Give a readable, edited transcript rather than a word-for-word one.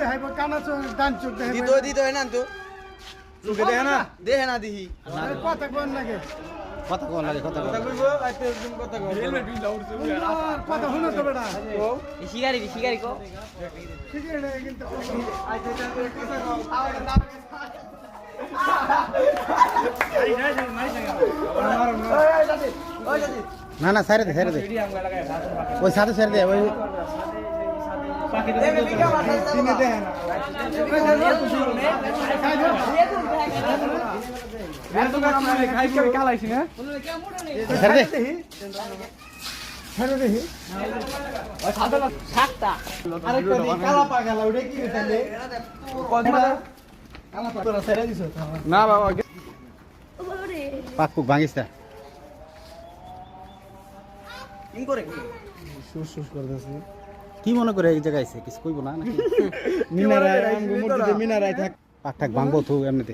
দেখাইব কানা চোখ ডান চোখ দেখাইব দিত না তো চোখে দেখে না দিহি কথা কোন লাগে কথা কোন লাগে কথা কোন কথা কইব আইতে একদম কথা কইব হেলমেট বিল উড়ছে কথা শুনো তো বেটা শিকারি কো ঠিক আছে কিন্তু আইতে কথা কও না না সাইরে দে ওই সাথে সাইরে দে ওই চিনি দে না কালাইছি না সাইরে দে ছেড়ে দেখি সাতটা আরেকটা দি কালা পাগলা ওটা কি তাহলে কালা পাগলা ছেড়ে দিছ না বাবা পাক পুক ভাঙিস না ইন করে সুস সুস করতেছি কি মনে করে এই জায়গায় আইছে কিছু কইব না নাকি মিনারায় মিনারায় থাক পাক ঠাক ভাঙবো তো এমনিতে